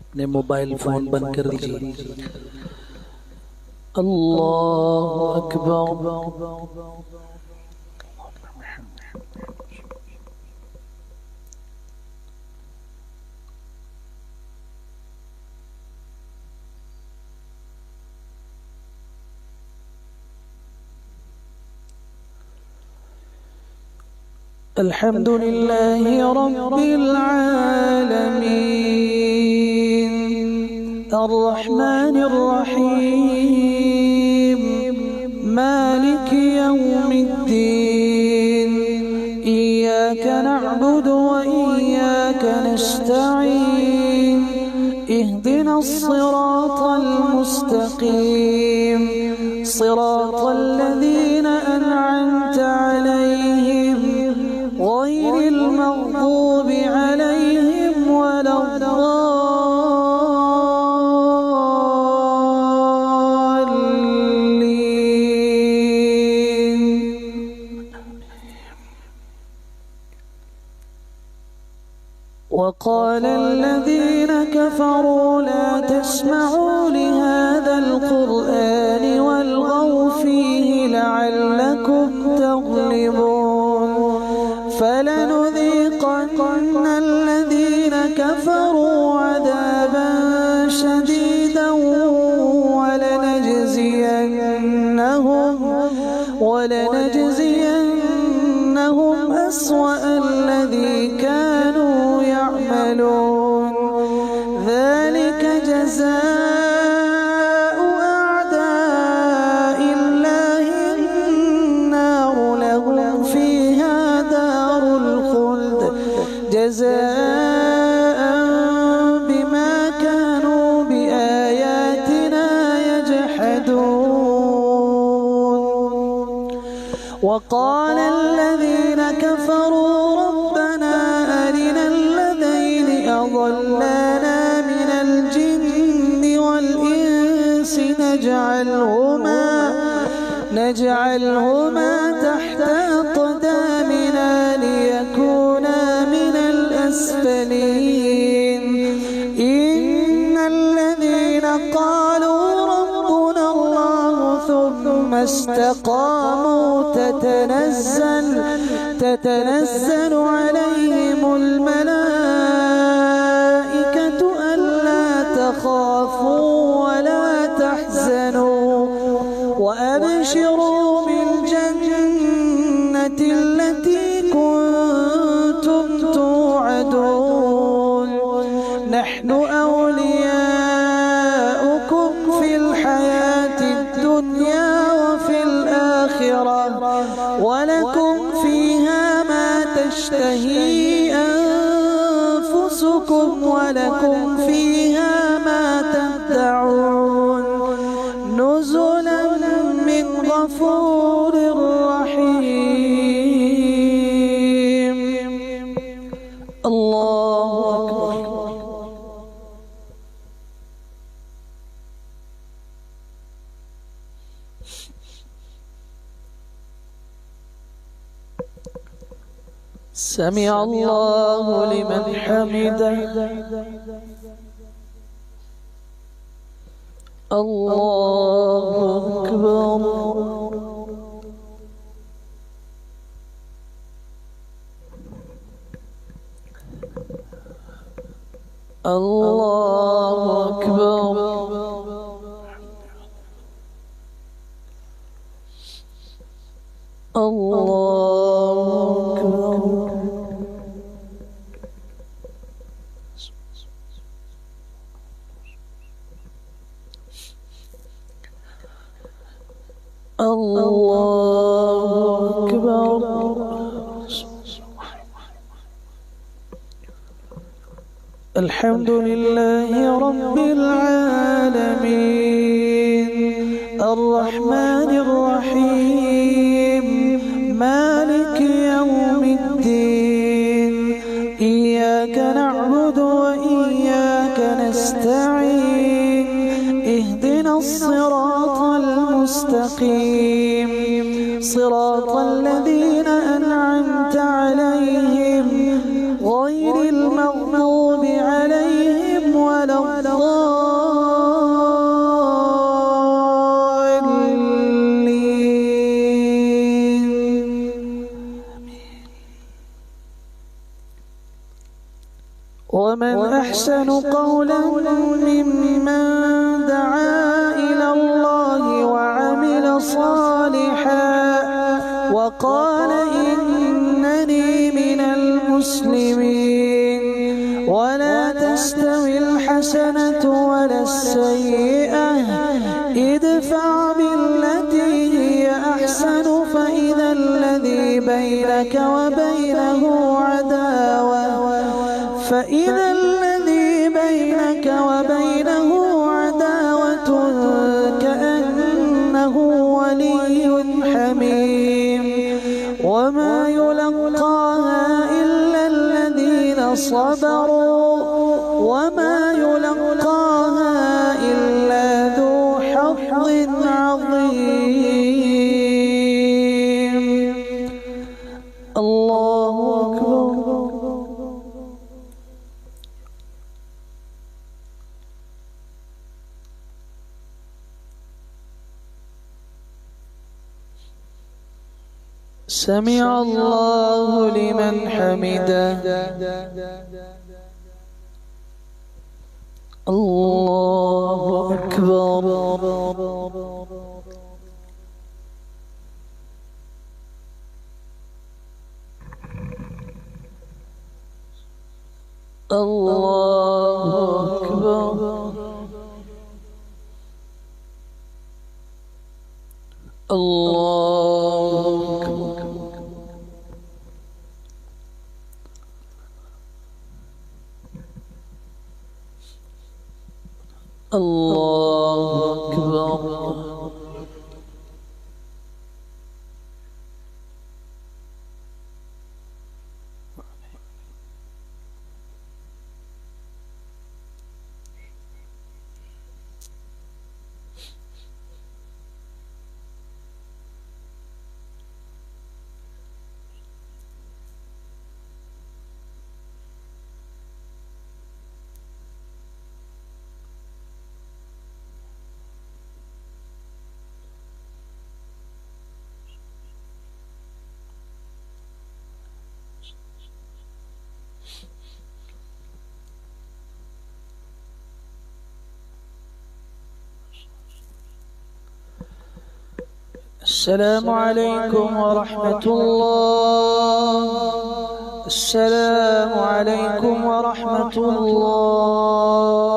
अपने mobile phone बंद कर दीजिए। अल्लाहु अकबर। अल्हम्दुलिल्लाहि रब्बिल आलमीन अर्रहमानिर रहीम मालिकि यौमिद्दीन इय्याका नअबुदु व इय्याका नस्तईन इहदिनस सिरातल मुस्तकीम सिरातल लज़ीना अनअमता अलैहिम غير المغضوب عليهم ولا الضالين. وقال الذين كفروا لا تسمعوا لهذا القرآن والغوا فيه لعلكم تغلبون فلنذيقن الذين كفروا عذابا شديدا ولنجزينهم أسوأ الذي كانوا يعملون ذلك جزاء أعداء الله النار لهم فيها دار الخلد جزاء بما كانوا بآياتنا يجحدون. وقال الذين كفروا ربنا أرنا الذين أضلانا من الجن والإنس نجعلهما تحت أقدامنا ليكونا من الأسفلين. إن الذين قالوا ربنا الله ثم استقاموا تتنزل عليهم الملائكة ألا تخافوا ولا تحزنوا وأبشروا بالجنة التي كنتم توعدون نحن أولياؤكم في الحياة الدنيا وفي الآخرة ولكم فيها ما تشتهي أنفسكم ولكم فيها ما تدعون نزلا من غفور رحيم. الله أكبر. سمع الله لمن حمده. الله أكبر. الله أكبر. الله أكبر. الله أكبر. الحمد لله رب العالمين الرحمن الرحيم مالك يوم الدين إياك نعبد وإياك نستعين اهدنا الصراط المستقيم صراط الذين أنعمت عليهم غير المغضوب عليهم ولا أحسن قولا ممن دعا إلى الله وعمل صالحا وقال إنني من المسلمين. ولا تستوي الحسنة ولا السيئة، ادفع بالتي هي أحسن فإذا الذي بينك وبينه عداوة كأنه ولي حميم. وما يلقاها إلا الذين صبروا وما يلقاها إلا ذو حظ عظيم. الله أكبر. سمع الله لمن حمده. الله أكبر. الله أكبر. الله أكبر. الله أكبر. السلام عليكم ورحمة الله. السلام عليكم ورحمة الله.